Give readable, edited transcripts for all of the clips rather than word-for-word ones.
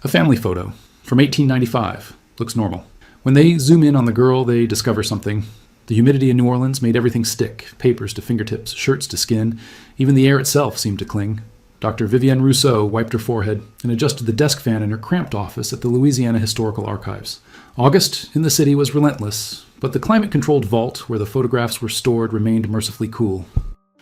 A family photo from 1895. Looks normal. When they zoom in on the girl, they discover something. The humidity in New Orleans made everything stick, papers to fingertips, shirts to skin. Even the air itself seemed to cling. Dr. Vivienne Rousseau wiped her forehead and adjusted the desk fan in her cramped office at the Louisiana Historical Archives. August in the city was relentless, but the climate-controlled vault where the photographs were stored remained mercifully cool.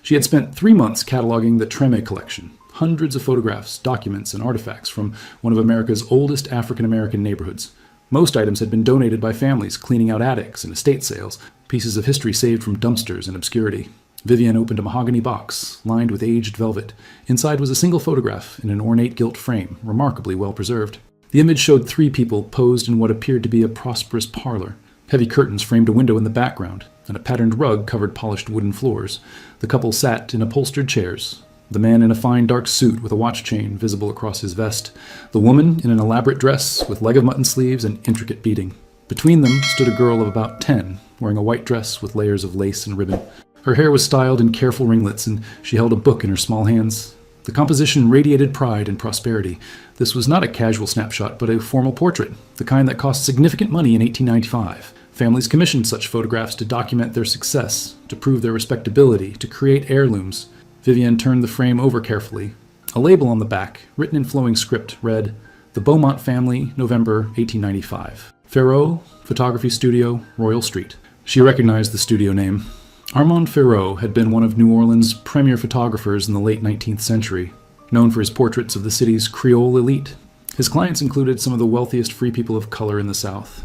She had spent 3 months cataloging the Treme collection, hundreds of photographs, documents, and artifacts from one of America's oldest African-American neighborhoods. Most items had been donated by families cleaning out attics and estate sales, pieces of history saved from dumpsters and obscurity. Vivienne opened a mahogany box, lined with aged velvet. Inside was a single photograph in an ornate gilt frame, remarkably well preserved. The image showed 3 people posed in what appeared to be a prosperous parlor. Heavy curtains framed a window in the background, and a patterned rug covered polished wooden floors. The couple sat in upholstered chairs. The man in a fine dark suit with a watch chain visible across his vest. The woman in an elaborate dress with leg of mutton sleeves and intricate beading. Between them stood a girl of about 10, wearing a white dress with layers of lace and ribbon. Her hair was styled in careful ringlets, and she held a book in her small hands. The composition radiated pride and prosperity. This was not a casual snapshot, but a formal portrait, the kind that cost significant money in 1895. Families commissioned such photographs to document their success, to prove their respectability, to create heirlooms. Vivienne turned the frame over carefully. A label on the back, written in flowing script, read, "The Beaumont Family, November 1895. Ferreau, Photography Studio, Royal Street." She recognized the studio name. Armand Ferreau had been one of New Orleans' premier photographers in the late 19th century, known for his portraits of the city's Creole elite. His clients included some of the wealthiest free people of color in the South.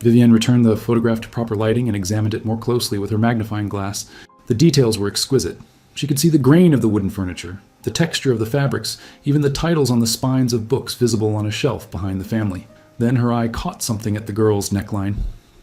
Vivienne returned the photograph to proper lighting and examined it more closely with her magnifying glass. The details were exquisite. She could see the grain of the wooden furniture, the texture of the fabrics, even the titles on the spines of books visible on a shelf behind the family. Then her eye caught something at the girl's neckline.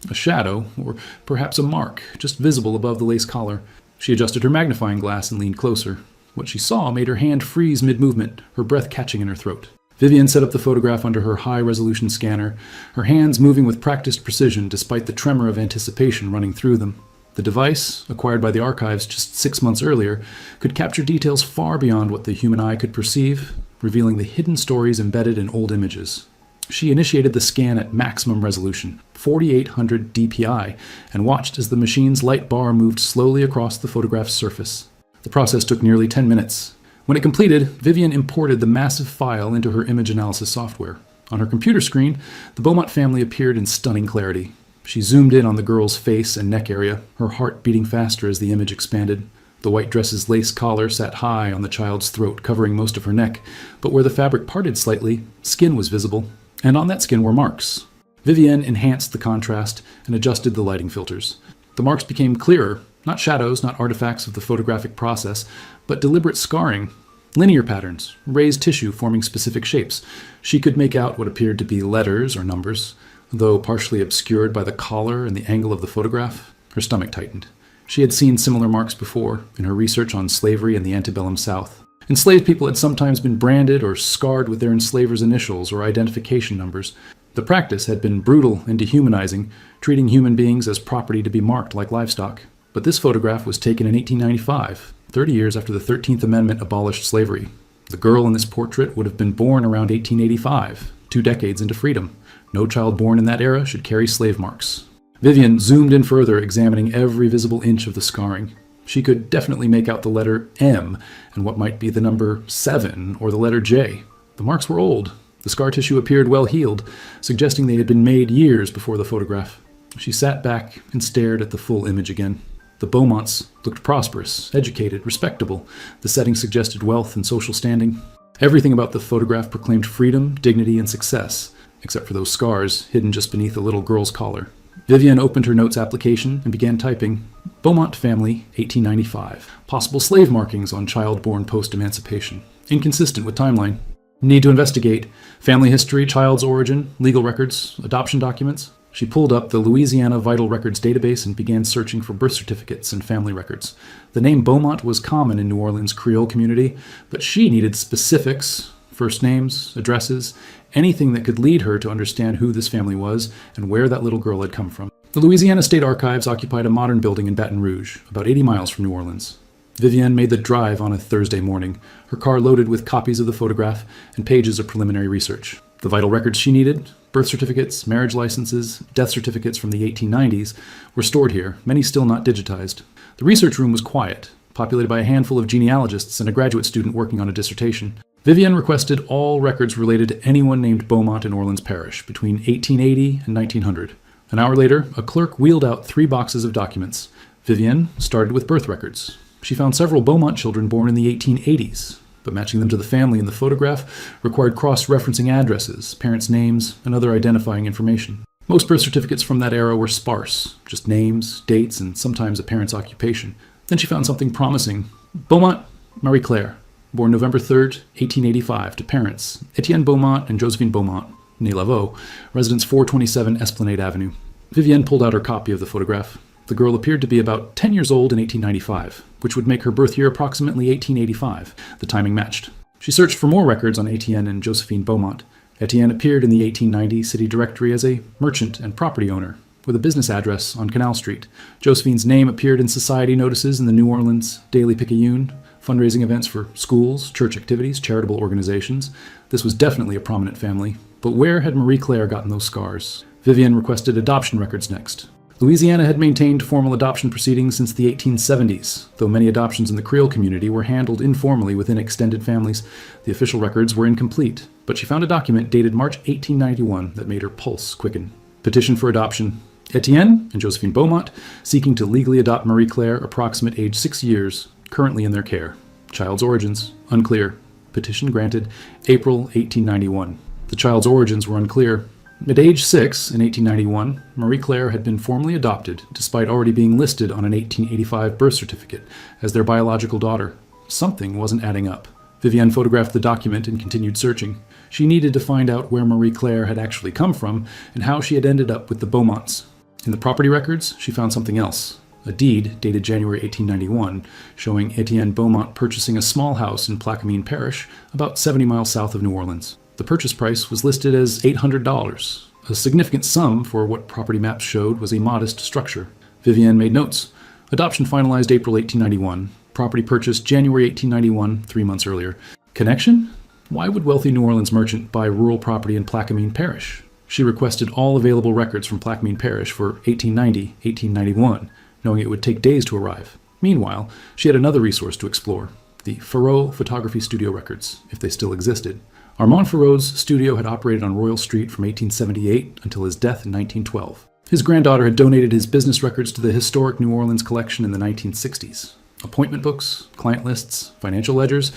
A shadow, or perhaps a mark, just visible above the lace collar. She adjusted her magnifying glass and leaned closer. What she saw made her hand freeze mid-movement, her breath catching in her throat. Vivienne set up the photograph under her high-resolution scanner, her hands moving with practiced precision despite the tremor of anticipation running through them. The device, acquired by the archives just 6 months earlier, could capture details far beyond what the human eye could perceive, revealing the hidden stories embedded in old images. She initiated the scan at maximum resolution, 4800 dpi, and watched as the machine's light bar moved slowly across the photograph's surface. The process took nearly 10 minutes. When it completed, Vivienne imported the massive file into her image analysis software. On her computer screen, the Beaumont family appeared in stunning clarity. She zoomed in on the girl's face and neck area, her heart beating faster as the image expanded. The white dress's lace collar sat high on the child's throat, covering most of her neck, but where the fabric parted slightly, skin was visible, and on that skin were marks. Vivienne enhanced the contrast and adjusted the lighting filters. The marks became clearer, not shadows, not artifacts of the photographic process, but deliberate scarring, linear patterns, raised tissue forming specific shapes. She could make out what appeared to be letters or numbers. Though partially obscured by the collar and the angle of the photograph, her stomach tightened. She had seen similar marks before in her research on slavery in the antebellum South. Enslaved people had sometimes been branded or scarred with their enslavers' initials or identification numbers. The practice had been brutal and dehumanizing, treating human beings as property to be marked like livestock. But this photograph was taken in 1895, 30 years after the 13th Amendment abolished slavery. The girl in this portrait would have been born around 1885, 2 decades into freedom. No child born in that era should carry slave marks. Vivienne zoomed in further, examining every visible inch of the scarring. She could definitely make out the letter M and what might be the number 7 or the letter J. The marks were old. The scar tissue appeared well healed, suggesting they had been made years before the photograph. She sat back and stared at the full image again. The Beaumonts looked prosperous, educated, respectable. The setting suggested wealth and social standing. Everything about the photograph proclaimed freedom, dignity, and success, except for those scars hidden just beneath the little girl's collar. Vivienne opened her notes application and began typing, Beaumont family, 1895. Possible slave markings on child born post-emancipation. Inconsistent with timeline. Need to investigate. Family history, child's origin, legal records, adoption documents. She pulled up the Louisiana Vital Records database and began searching for birth certificates and family records. The name Beaumont was common in New Orleans' Creole community, but she needed specifics, first names, addresses, anything that could lead her to understand who this family was and where that little girl had come from. The Louisiana State Archives occupied a modern building in Baton Rouge, about 80 miles from New Orleans. Vivienne made the drive on a Thursday morning, her car loaded with copies of the photograph and pages of preliminary research. The vital records she needed, birth certificates, marriage licenses, death certificates from the 1890s, were stored here, many still not digitized. The research room was quiet, populated by a handful of genealogists and a graduate student working on a dissertation. Vivienne requested all records related to anyone named Beaumont in Orleans Parish between 1880 and 1900. An hour later, a clerk wheeled out 3 boxes of documents. Vivienne started with birth records. She found several Beaumont children born in the 1880s, but matching them to the family in the photograph required cross-referencing addresses, parents' names, and other identifying information. Most birth certificates from that era were sparse, just names, dates, and sometimes a parent's occupation. Then she found something promising. Beaumont Marie Claire, born November 3rd, 1885, to parents Etienne Beaumont and Josephine Beaumont, née Laveau, residence 427 Esplanade Avenue. Vivienne pulled out her copy of the photograph. The girl appeared to be about 10 years old in 1895, which would make her birth year approximately 1885. The timing matched. She searched for more records on Etienne and Josephine Beaumont. Etienne appeared in the 1890 city directory as a merchant and property owner, with a business address on Canal Street. Josephine's name appeared in society notices in the New Orleans Daily Picayune, fundraising events for schools, church activities, charitable organizations. This was definitely a prominent family. But where had Marie Claire gotten those scars? Vivienne requested adoption records next. Louisiana had maintained formal adoption proceedings since the 1870s, though many adoptions in the Creole community were handled informally within extended families. The official records were incomplete, but she found a document dated March 1891 that made her pulse quicken. Petition for adoption. Etienne and Josephine Beaumont, seeking to legally adopt Marie Claire, approximate age 6 years, currently in their care. Child's origins, unclear. Petition granted, April 1891. The child's origins were unclear. At age 6, in 1891, Marie Claire had been formally adopted, despite already being listed on an 1885 birth certificate as their biological daughter. Something wasn't adding up. Vivienne photographed the document and continued searching. She needed to find out where Marie Claire had actually come from and how she had ended up with the Beaumonts. In the property records, she found something else. A deed, dated January 1891, showing Etienne Beaumont purchasing a small house in Plaquemine Parish, about 70 miles south of New Orleans. The purchase price was listed as $800, a significant sum for what property maps showed was a modest structure. Vivienne made notes. Adoption finalized April 1891. Property purchased January 1891, 3 months earlier. Connection? Why would wealthy New Orleans merchant buy rural property in Plaquemine Parish? She requested all available records from Plaquemine Parish for 1890, 1891, knowing it would take days to arrive. Meanwhile, she had another resource to explore, the Farreau Photography Studio records, if they still existed. Armand Farreau's studio had operated on Royal Street from 1878 until his death in 1912. His granddaughter had donated his business records to the historic New Orleans collection in the 1960s. Appointment books, client lists, financial ledgers,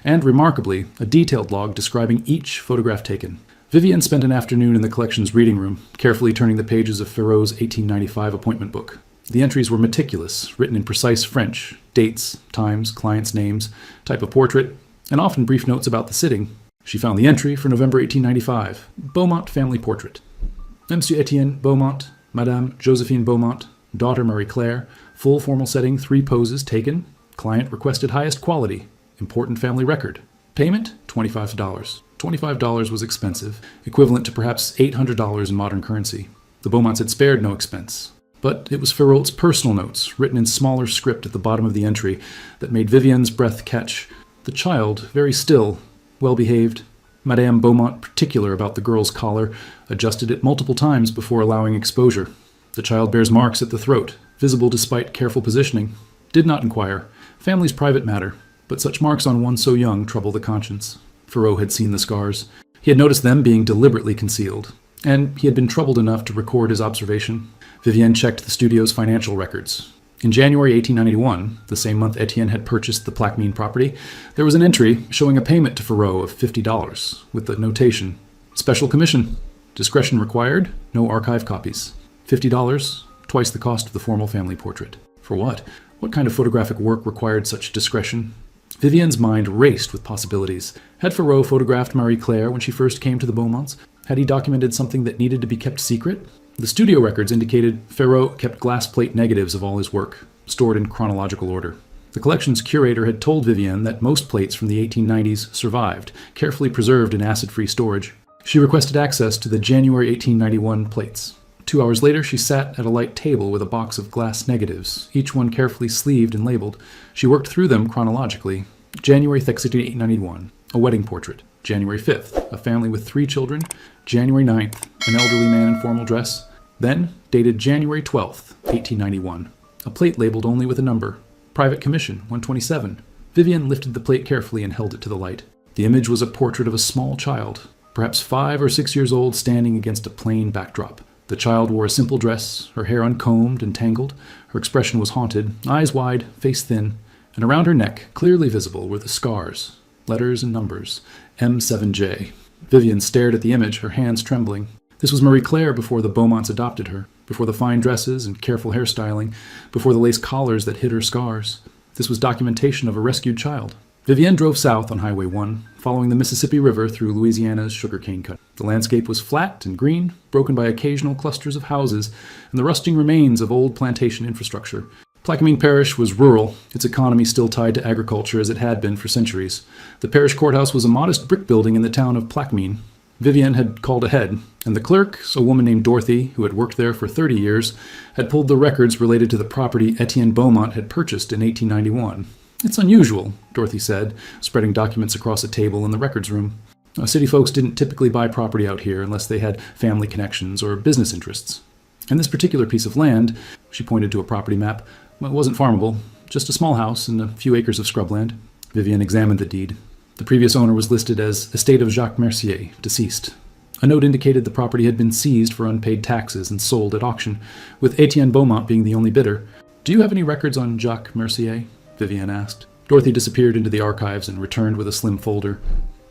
and, remarkably, a detailed log describing each photograph taken. Vivienne spent an afternoon in the collection's reading room, carefully turning the pages of Farreau's 1895 appointment book. The entries were meticulous, written in precise French, dates, times, clients' names, type of portrait, and often brief notes about the sitting. She found the entry for November 1895, Beaumont family portrait. Monsieur Etienne Beaumont, Madame Josephine Beaumont, daughter Marie Claire, full formal setting, 3 poses taken, client requested highest quality, important family record. Payment, $25. $25 was expensive, equivalent to perhaps $800 in modern currency. The Beaumonts had spared no expense. But it was Farreau's personal notes, written in smaller script at the bottom of the entry, that made Vivienne's breath catch. The child, very still, well-behaved, Madame Beaumont particular about the girl's collar, adjusted it multiple times before allowing exposure. The child bears marks at the throat, visible despite careful positioning. Did not inquire. Family's private matter, but such marks on one so young trouble the conscience. Farreau had seen the scars. He had noticed them being deliberately concealed, and he had been troubled enough to record his observation. Vivienne checked the studio's financial records. In January 1891, the same month Etienne had purchased the Plaquemine property, there was an entry showing a payment to Farreau of $50, with the notation, "Special commission. Discretion required. No archive copies. $50, twice the cost of the formal family portrait." For what? What kind of photographic work required such discretion? Vivienne's mind raced with possibilities. Had Farreau photographed Marie Claire when she first came to the Beaumonts? Had he documented something that needed to be kept secret? The studio records indicated Farreau kept glass plate negatives of all his work, stored in chronological order. The collection's curator had told Vivienne that most plates from the 1890s survived, carefully preserved in acid-free storage. She requested access to the January 1891 plates. 2 hours later, she sat at a light table with a box of glass negatives, each one carefully sleeved and labeled. She worked through them chronologically. January 1891, a wedding portrait. January 5th, a family with 3 children. January 9th, an elderly man in formal dress. Then, dated January 12th, 1891, a plate labeled only with a number. Private Commission, 127. Vivian lifted the plate carefully and held it to the light. The image was a portrait of a small child, perhaps 5 or 6 years old, standing against a plain backdrop. The child wore a simple dress, her hair uncombed and tangled. Her expression was haunted, eyes wide, face thin, and around her neck, clearly visible, were the scars, letters and numbers, M7J. Vivian stared at the image, her hands trembling. This was Marie Claire before the Beaumonts adopted her, before the fine dresses and careful hairstyling, before the lace collars that hid her scars. This was documentation of a rescued child. Vivienne drove south on Highway 1, following the Mississippi River through Louisiana's sugarcane country. The landscape was flat and green, broken by occasional clusters of houses and the rusting remains of old plantation infrastructure. Plaquemine Parish was rural, its economy still tied to agriculture as it had been for centuries. The parish courthouse was a modest brick building in the town of Plaquemine. Vivienne had called ahead, and the clerk, a woman named Dorothy, who had worked there for 30 years, had pulled the records related to the property Etienne Beaumont had purchased in 1891. "It's unusual," Dorothy said, spreading documents across a table in the records room. City folks didn't typically buy property out here unless they had family connections or business interests. And this particular piece of land, she pointed to a property map, wasn't farmable, just a small house and a few acres of scrubland. Vivienne examined the deed. The previous owner was listed as Estate of Jacques Mercier, deceased. A note indicated the property had been seized for unpaid taxes and sold at auction, with Etienne Beaumont being the only bidder. "Do you have any records on Jacques Mercier?" Vivienne asked. Dorothy disappeared into the archives and returned with a slim folder.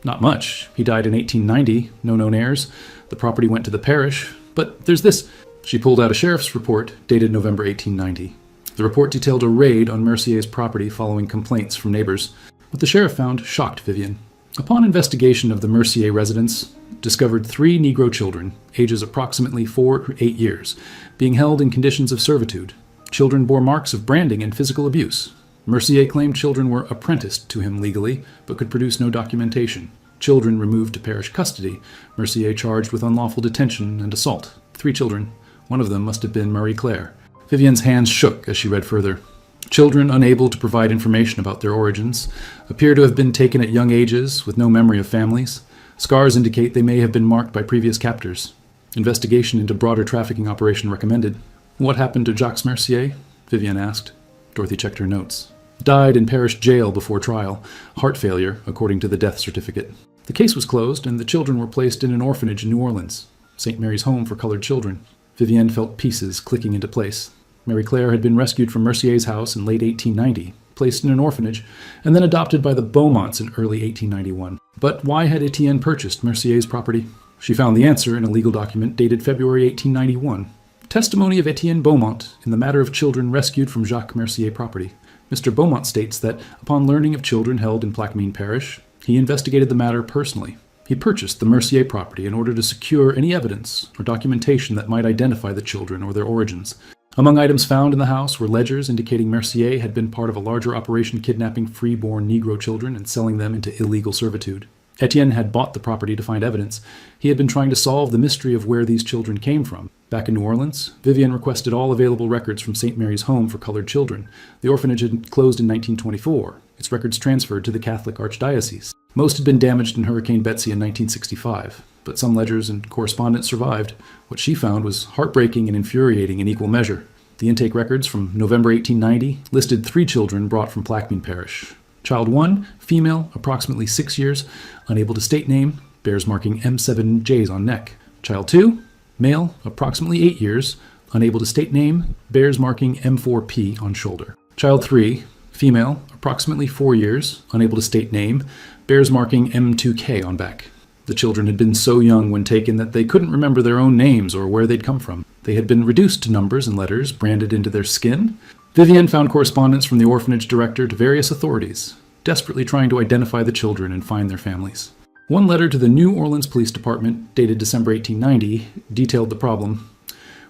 "Not much. He died in 1890, no known heirs. The property went to the parish. But there's this." She pulled out a sheriff's report dated November 1890. The report detailed a raid on Mercier's property following complaints from neighbors. What the sheriff found shocked Vivienne. Upon investigation of the Mercier residence, discovered 3 Negro children, ages approximately 4 to 8 years, being held in conditions of servitude. Children bore marks of branding and physical abuse. Mercier claimed children were apprenticed to him legally, but could produce no documentation. Children removed to parish custody. Mercier charged with unlawful detention and assault. 3 children. One of them must have been Marie Claire. Vivienne's hands shook as she read further. Children unable to provide information about their origins, appear to have been taken at young ages with no memory of families. Scars indicate they may have been marked by previous captors. Investigation into broader trafficking operation recommended. "What happened to Jacques Mercier?" Vivienne asked. Dorothy checked her notes. "Died in parish jail before trial. Heart failure, according to the death certificate." The case was closed, and the children were placed in an orphanage in New Orleans, St. Mary's Home for Colored Children. Vivienne felt pieces clicking into place. Marie Claire had been rescued from Mercier's house in late 1890, placed in an orphanage, and then adopted by the Beaumonts in early 1891. But why had Etienne purchased Mercier's property? She found the answer in a legal document dated February 1891. Testimony of Etienne Beaumont in the matter of children rescued from Jacques Mercier property. Mr. Beaumont states that, upon learning of children held in Plaquemine Parish, he investigated the matter personally. He purchased the Mercier property in order to secure any evidence or documentation that might identify the children or their origins. Among items found in the house were ledgers indicating Mercier had been part of a larger operation kidnapping free-born Negro children and selling them into illegal servitude. Etienne had bought the property to find evidence. He had been trying to solve the mystery of where these children came from. Back in New Orleans, Vivienne requested all available records from St. Mary's Home for Colored Children. The orphanage had closed in 1924, its records transferred to the Catholic Archdiocese. Most had been damaged in Hurricane Betsy in 1965, but some ledgers and correspondence survived. What she found was heartbreaking and infuriating in equal measure. The intake records from November 1890 listed 3 children brought from Plaquemine Parish. Child 1, female, approximately 6 years, unable to state name, bears marking M7Js on neck. Child 2, male, approximately 8 years, unable to state name, bears marking M4P on shoulder. Child 3, female, approximately 4 years, unable to state name, bears marking M2K on back. The children had been so young when taken that they couldn't remember their own names or where they'd come from. They had been reduced to numbers and letters branded into their skin. Vivienne found correspondence from the orphanage director to various authorities, desperately trying to identify the children and find their families. One letter to the New Orleans Police Department, dated December 1890, detailed the problem.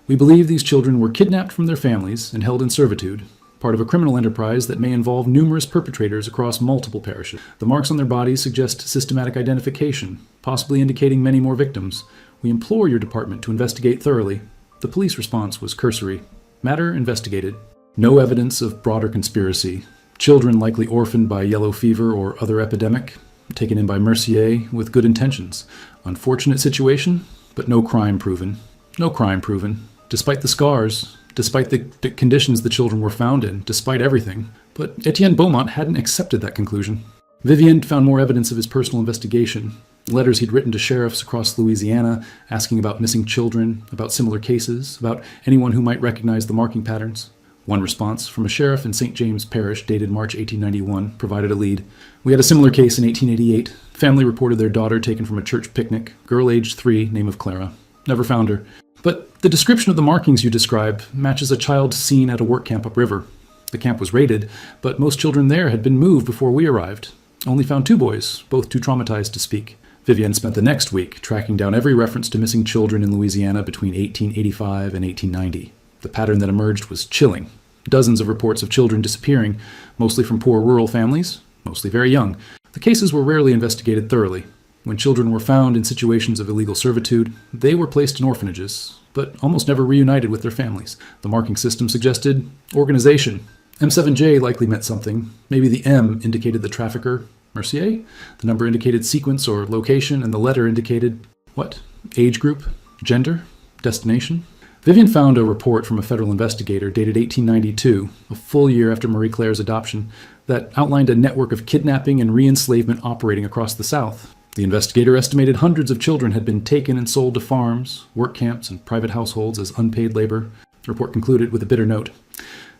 "We believe these children were kidnapped from their families and held in servitude, part of a criminal enterprise that may involve numerous perpetrators across multiple parishes. The marks on their bodies suggest systematic identification, possibly indicating many more victims. We implore your department to investigate thoroughly." The police response was cursory. Matter investigated. No evidence of broader conspiracy. Children likely orphaned by yellow fever or other epidemic. taken in by Mercier with good intentions. Unfortunate situation, but no crime proven. No crime proven. Despite the scars, despite the conditions the children were found in, despite everything. But Etienne Beaumont hadn't accepted that conclusion. Vivian found more evidence of his personal investigation. Letters he'd written to sheriffs across Louisiana, asking about missing children, about similar cases, about anyone who might recognize the marking patterns. One response from a sheriff in St. James Parish, dated March 1891, provided a lead. We had a similar case in 1888. Family reported their daughter taken from a church picnic, girl aged 3, name of Clara. Never found her. But the description of the markings you describe matches a child seen at a work camp upriver. The camp was raided, but most children there had been moved before we arrived. Only found 2 boys, both too traumatized to speak. Vivian spent the next week tracking down every reference to missing children in Louisiana between 1885 and 1890. The pattern that emerged was chilling. Dozens of reports of children disappearing, mostly from poor rural families, mostly very young. The cases were rarely investigated thoroughly. When children were found in situations of illegal servitude, they were placed in orphanages, but almost never reunited with their families. The marking system suggested organization. M7J likely meant something. Maybe the M indicated the trafficker, Mercier. The number indicated sequence or location, and the letter indicated what? Age group? Gender? Destination? Vivian found a report from a federal investigator dated 1892, a full year after Marie Claire's adoption, that outlined a network of kidnapping and re-enslavement operating across the South. The investigator estimated hundreds of children had been taken and sold to farms, work camps, and private households as unpaid labor. The report concluded with a bitter note.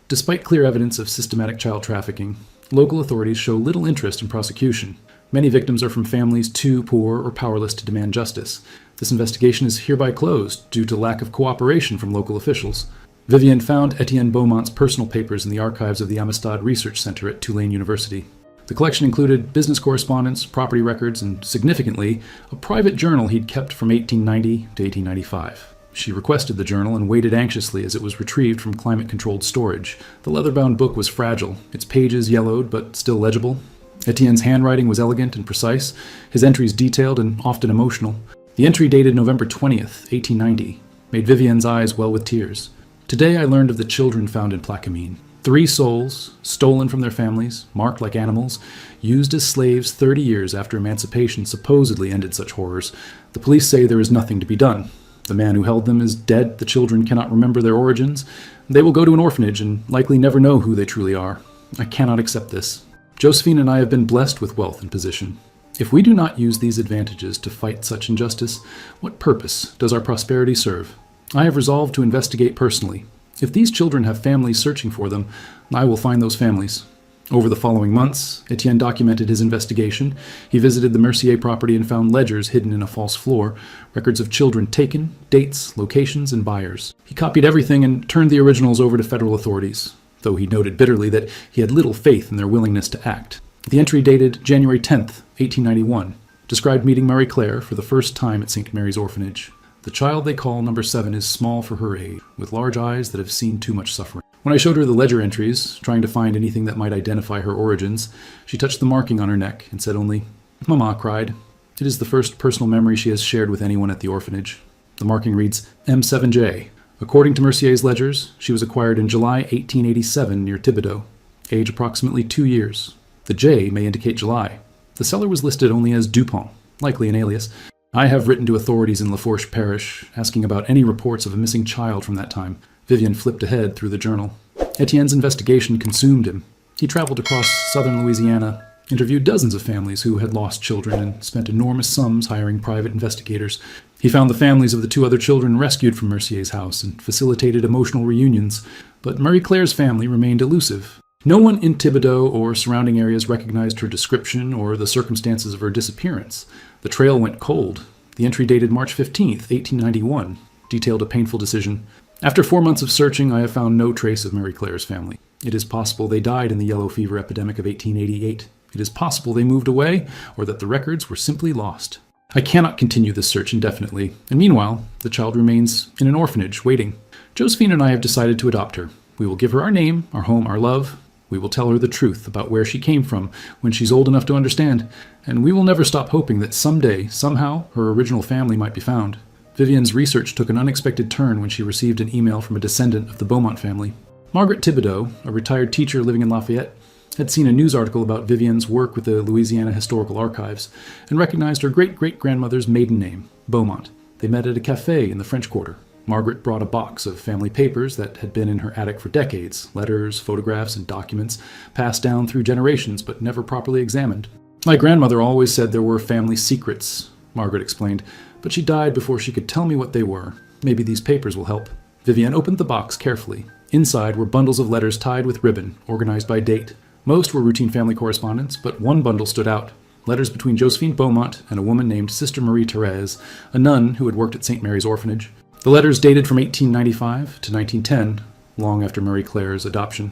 Despite clear evidence of systematic child trafficking, local authorities show little interest in prosecution. Many victims are from families too poor or powerless to demand justice. This investigation is hereby closed due to lack of cooperation from local officials. Vivian found Etienne Beaumont's personal papers in the archives of the Amistad Research Center at Tulane University. The collection included business correspondence, property records, and, significantly, a private journal he'd kept from 1890 to 1895. She requested the journal and waited anxiously as it was retrieved from climate-controlled storage. The leather-bound book was fragile, its pages yellowed but still legible. Etienne's handwriting was elegant and precise, his entries detailed and often emotional. The entry dated November 20th, 1890, made Vivian's eyes well with tears. Today I learned of the children found in Plaquemine. 3 souls, stolen from their families, marked like animals, used as slaves 30 years after emancipation supposedly ended such horrors. The police say there is nothing to be done. The man who held them is dead, the children cannot remember their origins. They will go to an orphanage and likely never know who they truly are. I cannot accept this. Josephine and I have been blessed with wealth and position. If we do not use these advantages to fight such injustice, what purpose does our prosperity serve? I have resolved to investigate personally. If these children have families searching for them, I will find those families. Over the following months, Etienne documented his investigation. He visited the Mercier property and found ledgers hidden in a false floor, records of children taken, dates, locations, and buyers. He copied everything and turned the originals over to federal authorities, though he noted bitterly that he had little faith in their willingness to act. The entry dated January 10th, 1891, described meeting Marie Claire for the first time at St. Mary's Orphanage. The child they call number 7 is small for her age, with large eyes that have seen too much suffering. When I showed her the ledger entries, trying to find anything that might identify her origins, she touched the marking on her neck and said only, "Mama cried." It is the first personal memory she has shared with anyone at the orphanage. The marking reads M7J. According to Mercier's ledgers, she was acquired in July 1887 near Thibodaux. Age approximately 2 years. The J may indicate July. The seller was listed only as Dupont, likely an alias. I have written to authorities in Lafourche Parish, asking about any reports of a missing child from that time. Vivian flipped ahead through the journal. Etienne's investigation consumed him. He traveled across southern Louisiana, interviewed dozens of families who had lost children, and spent enormous sums hiring private investigators. He found the families of the 2 other children rescued from Mercier's house and facilitated emotional reunions, but Marie Claire's family remained elusive. No one in Thibodaux or surrounding areas recognized her description or the circumstances of her disappearance. The trail went cold. The entry dated March 15th, 1891, detailed a painful decision. After 4 months of searching, I have found no trace of Marie Claire's family. It is possible they died in the yellow fever epidemic of 1888. It is possible they moved away, or that the records were simply lost. I cannot continue this search indefinitely, and meanwhile, the child remains in an orphanage, waiting. Josephine and I have decided to adopt her. We will give her our name, our home, our love. We will tell her the truth about where she came from when she's old enough to understand, and we will never stop hoping that someday, somehow, her original family might be found. Vivian's research took an unexpected turn when she received an email from a descendant of the Beaumont family. Margaret Thibodaux, a retired teacher living in Lafayette, had seen a news article about Vivian's work with the Louisiana Historical Archives and recognized her great-great-grandmother's maiden name, Beaumont. They met at a cafe in the French Quarter. Margaret brought a box of family papers that had been in her attic for decades, letters, photographs, and documents passed down through generations but never properly examined. My grandmother always said there were family secrets, Margaret explained, but she died before she could tell me what they were. Maybe these papers will help. Vivian opened the box carefully. Inside were bundles of letters tied with ribbon, organized by date. Most were routine family correspondence, but one bundle stood out. Letters between Josephine Beaumont and a woman named Sister Marie-Thérèse, a nun who had worked at St. Mary's Orphanage. The letters dated from 1895 to 1910, long after Marie Claire's adoption.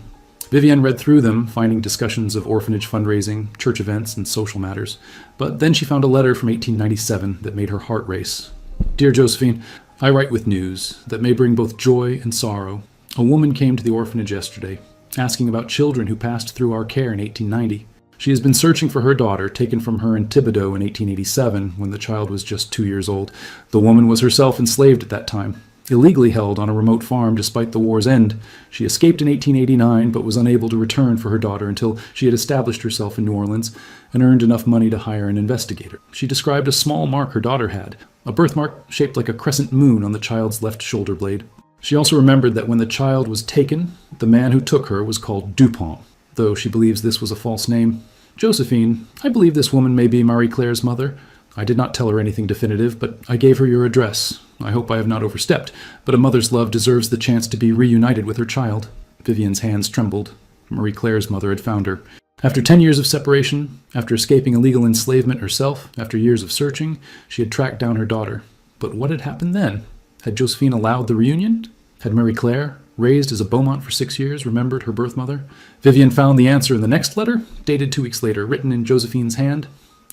Vivian read through them, finding discussions of orphanage fundraising, church events, and social matters. But then she found a letter from 1897 that made her heart race. Dear Josephine, I write with news that may bring both joy and sorrow. A woman came to the orphanage yesterday, asking about children who passed through our care in 1890. She has been searching for her daughter, taken from her in Thibodaux in 1887, when the child was just 2 years old. The woman was herself enslaved at that time, illegally held on a remote farm despite the war's end. She escaped in 1889, but was unable to return for her daughter until she had established herself in New Orleans and earned enough money to hire an investigator. She described a small mark her daughter had, a birthmark shaped like a crescent moon on the child's left shoulder blade. She also remembered that when the child was taken, the man who took her was called Dupont, though she believes this was a false name. Josephine, I believe this woman may be Marie Claire's mother. I did not tell her anything definitive, but I gave her your address. I hope I have not overstepped, but a mother's love deserves the chance to be reunited with her child. Vivian's hands trembled. Marie Claire's mother had found her. After 10 years of separation, after escaping illegal enslavement herself, after years of searching, she had tracked down her daughter. But what had happened then? Had Josephine allowed the reunion? Had Marie Claire, raised as a Beaumont for 6 years, remembered her birth mother? Vivian found the answer in the next letter, dated 2 weeks later, written in Josephine's hand.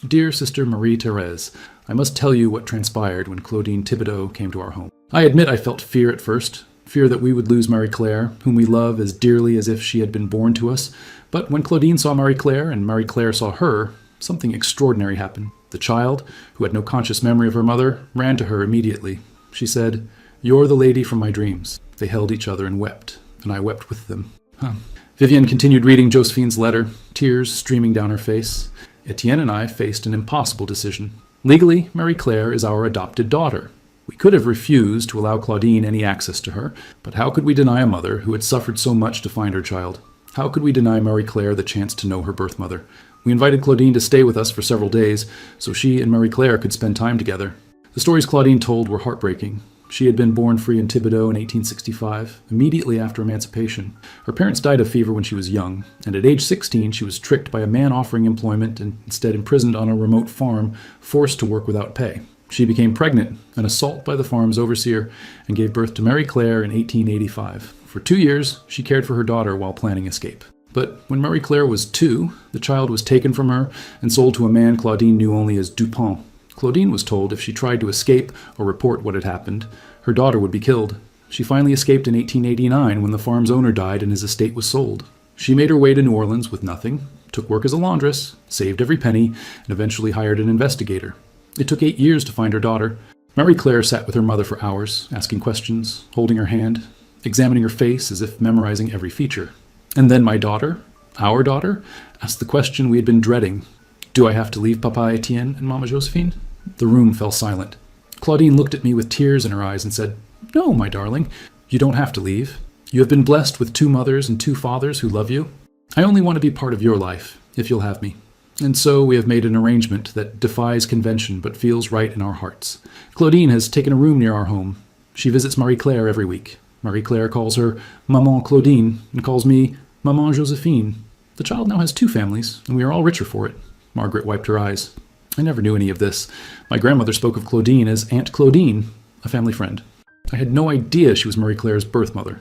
Dear Sister Marie-Thérèse, I must tell you what transpired when Claudine Thibodaux came to our home. I admit I felt fear at first, fear that we would lose Marie Claire, whom we love as dearly as if she had been born to us. But when Claudine saw Marie Claire and Marie Claire saw her, something extraordinary happened. The child, who had no conscious memory of her mother, ran to her immediately. She said, "You're the lady from my dreams." They held each other and wept, and I wept with them. Vivian continued reading Josephine's letter, tears streaming down her face. Etienne and I faced an impossible decision. Legally, Marie Claire is our adopted daughter. We could have refused to allow Claudine any access to her, but how could we deny a mother who had suffered so much to find her child? How could we deny Marie Claire the chance to know her birth mother? We invited Claudine to stay with us for several days, so she and Marie Claire could spend time together. The stories Claudine told were heartbreaking. She had been born free in Thibodaux in 1865, immediately after emancipation. Her parents died of fever when she was young, and at age 16 she was tricked by a man offering employment and instead imprisoned on a remote farm, forced to work without pay. She became pregnant, an assault by the farm's overseer, and gave birth to Marie Claire in 1885. For 2 years, she cared for her daughter while planning escape. But when Marie Claire was 2, the child was taken from her and sold to a man Claudine knew only as Dupont. Claudine was told if she tried to escape or report what had happened, her daughter would be killed. She finally escaped in 1889 when the farm's owner died and his estate was sold. She made her way to New Orleans with nothing, took work as a laundress, saved every penny, and eventually hired an investigator. It took 8 years to find her daughter. Marie Claire sat with her mother for hours, asking questions, holding her hand, examining her face as if memorizing every feature. And then my daughter, our daughter, asked the question we had been dreading. Do I have to leave Papa Etienne and Mama Josephine? The room fell silent. Claudine looked at me with tears in her eyes and said, "No, my darling, you don't have to leave. You have been blessed with 2 mothers and 2 fathers who love you. I only want to be part of your life, if you'll have me." And so we have made an arrangement that defies convention but feels right in our hearts. Claudine has taken a room near our home. She visits Marie Claire every week. Marie Claire calls her Maman Claudine and calls me Maman Josephine. The child now has 2 families, and we are all richer for it. Margaret wiped her eyes. I never knew any of this. My grandmother spoke of Claudine as Aunt Claudine, a family friend. I had no idea she was Marie Claire's birth mother.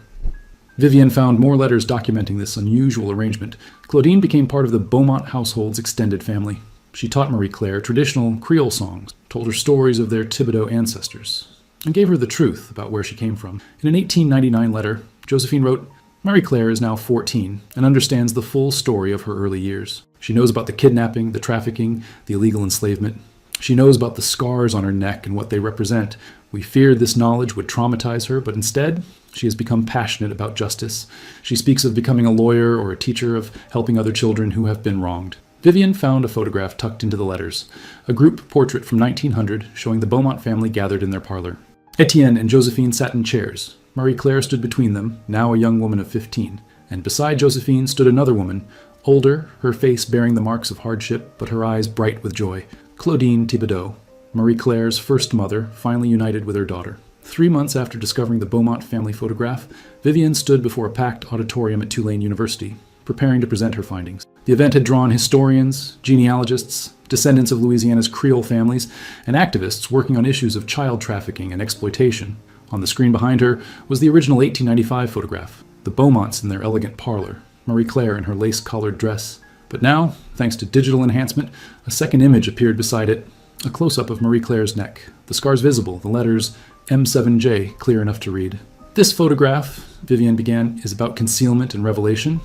Vivian found more letters documenting this unusual arrangement. Claudine became part of the Beaumont household's extended family. She taught Marie Claire traditional Creole songs, told her stories of their Thibodaux ancestors, and gave her the truth about where she came from. In an 1899 letter, Josephine wrote, Marie Claire is now 14 and understands the full story of her early years. She knows about the kidnapping, the trafficking, the illegal enslavement. She knows about the scars on her neck and what they represent, We feared this knowledge would traumatize her, but instead, she has become passionate about justice. She speaks of becoming a lawyer or a teacher, of helping other children who have been wronged. Vivian found a photograph tucked into the letters, a group portrait from 1900 showing the Beaumont family gathered in their parlor. Etienne and Josephine sat in chairs. Marie-Claire stood between them, now a young woman of 15, and beside Josephine stood another woman, older, her face bearing the marks of hardship, but her eyes bright with joy, Claudine Thibodeau, Marie-Claire's first mother, finally united with her daughter. 3 months after discovering the Beaumont family photograph, Vivian stood before a packed auditorium at Tulane University, preparing to present her findings. The event had drawn historians, genealogists, descendants of Louisiana's Creole families, and activists working on issues of child trafficking and exploitation. On the screen behind her was the original 1895 photograph, the Beaumonts in their elegant parlor, Marie-Claire in her lace-collared dress. But now, thanks to digital enhancement, a second image appeared beside it, a close-up of Marie-Claire's neck, the scars visible, the letters M7J clear enough to read. This photograph, Vivian began, is about concealment and revelation.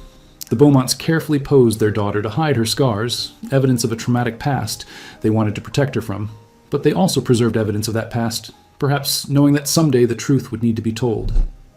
The Beaumonts carefully posed their daughter to hide her scars, evidence of a traumatic past they wanted to protect her from. But they also preserved evidence of that past, perhaps knowing that someday the truth would need to be told.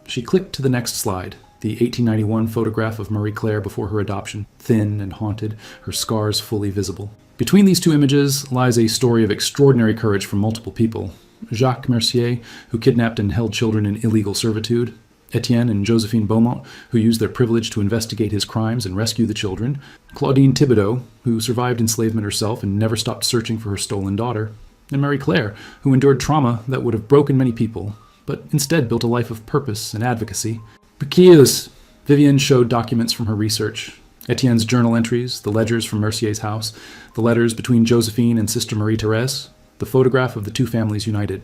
She clicked to the next slide, the 1891 photograph of Marie-Claire before her adoption, thin and haunted, her scars fully visible. Between these two images lies a story of extraordinary courage from multiple people. Jacques Mercier, who kidnapped and held children in illegal servitude, Etienne and Josephine Beaumont, who used their privilege to investigate his crimes and rescue the children, Claudine Thibodeau, who survived enslavement herself and never stopped searching for her stolen daughter, and Marie-Claire, who endured trauma that would have broken many people, but instead built a life of purpose and advocacy. Bequeuse! Vivian showed documents from her research, Etienne's journal entries, the ledgers from Mercier's house, the letters between Josephine and Sister Marie-Thérèse, the photograph of the two families united.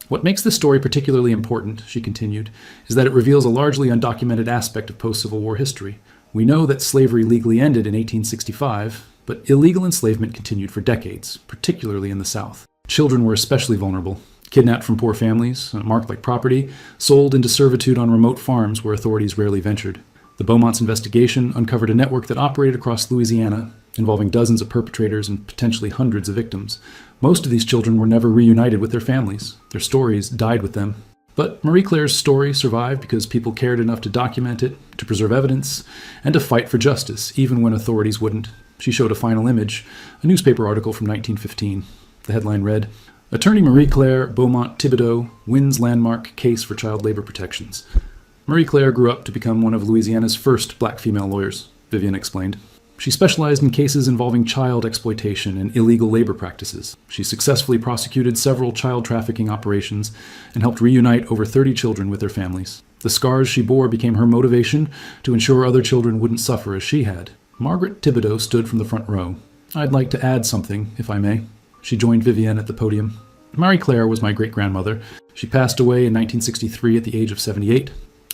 What makes this story particularly important, she continued, is that it reveals a largely undocumented aspect of post-Civil War history. We know that slavery legally ended in 1865, but illegal enslavement continued for decades, particularly in the South. Children were especially vulnerable, kidnapped from poor families, marked like property, sold into servitude on remote farms where authorities rarely ventured. The Beaumont's investigation uncovered a network that operated across Louisiana, involving dozens of perpetrators and potentially hundreds of victims. Most of these children were never reunited with their families. Their stories died with them. But Marie-Claire's story survived because people cared enough to document it, to preserve evidence, and to fight for justice, even when authorities wouldn't. She showed a final image, a newspaper article from 1915. The headline read, "Attorney Marie-Claire Beaumont Thibodeau wins landmark case for child labor protections." Marie-Claire grew up to become one of Louisiana's first black female lawyers, Vivian explained. She specialized in cases involving child exploitation and illegal labor practices. She successfully prosecuted several child trafficking operations and helped reunite over 30 children with their families. The scars she bore became her motivation to ensure other children wouldn't suffer as she had. Margaret Thibodeau stood from the front row. "I'd like to add something, if I may." She joined Vivian at the podium. "Marie-Claire was my great-grandmother. She passed away in 1963 at the age of 78.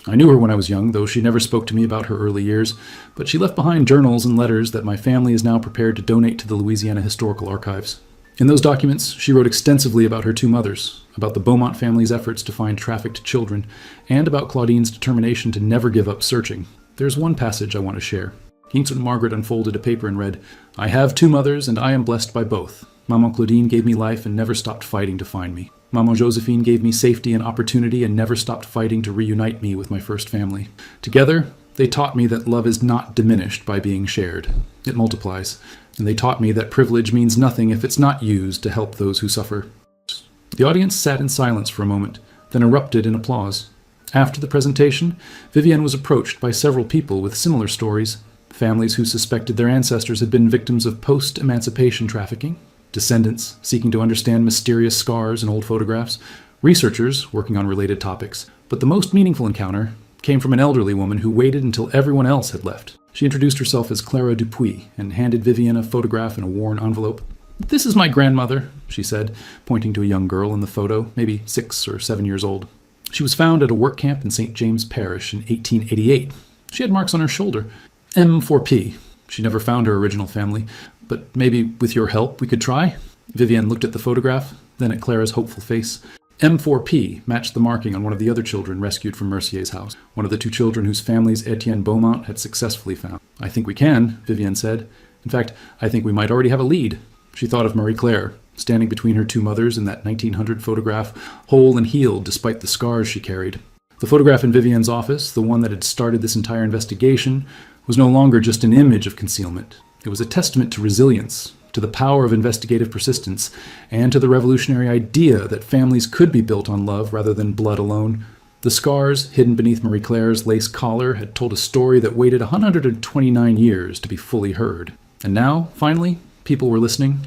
I knew her when I was young, though she never spoke to me about her early years, but she left behind journals and letters that my family is now prepared to donate to the Louisiana Historical Archives. In those documents, she wrote extensively about her two mothers, about the Beaumont family's efforts to find trafficked children, and about Claudine's determination to never give up searching. There's one passage I want to share." Margaret unfolded a paper and read, "I have two mothers, and I am blessed by both. Maman Claudine gave me life and never stopped fighting to find me. Maman Josephine gave me safety and opportunity and never stopped fighting to reunite me with my first family. Together, they taught me that love is not diminished by being shared. It multiplies. And they taught me that privilege means nothing if it's not used to help those who suffer." The audience sat in silence for a moment, then erupted in applause. After the presentation, Vivian was approached by several people with similar stories, families who suspected their ancestors had been victims of post-emancipation trafficking, descendants seeking to understand mysterious scars in old photographs, researchers working on related topics. But the most meaningful encounter came from an elderly woman who waited until everyone else had left. She introduced herself as Clara Dupuis and handed Vivian a photograph in a worn envelope. "This is my grandmother," she said, pointing to a young girl in the photo, maybe 6 or 7 years old. "She was found at a work camp in St. James Parish in 1888. She had marks on her shoulder. M4P. She never found her original family. But maybe with your help we could try?" Vivian looked at the photograph, then at Clara's hopeful face. M4P matched the marking on one of the other children rescued from Mercier's house, one of the two children whose families Etienne Beaumont had successfully found. "I think we can," Vivian said. "In fact, I think we might already have a lead." She thought of Marie-Claire, standing between her two mothers in that 1900 photograph, whole and healed despite the scars she carried. The photograph in Vivienne's office, the one that had started this entire investigation, was no longer just an image of concealment. It was a testament to resilience, to the power of investigative persistence, and to the revolutionary idea that families could be built on love rather than blood alone. The scars hidden beneath Marie Claire's lace collar had told a story that waited 129 years to be fully heard. And now, finally, people were listening.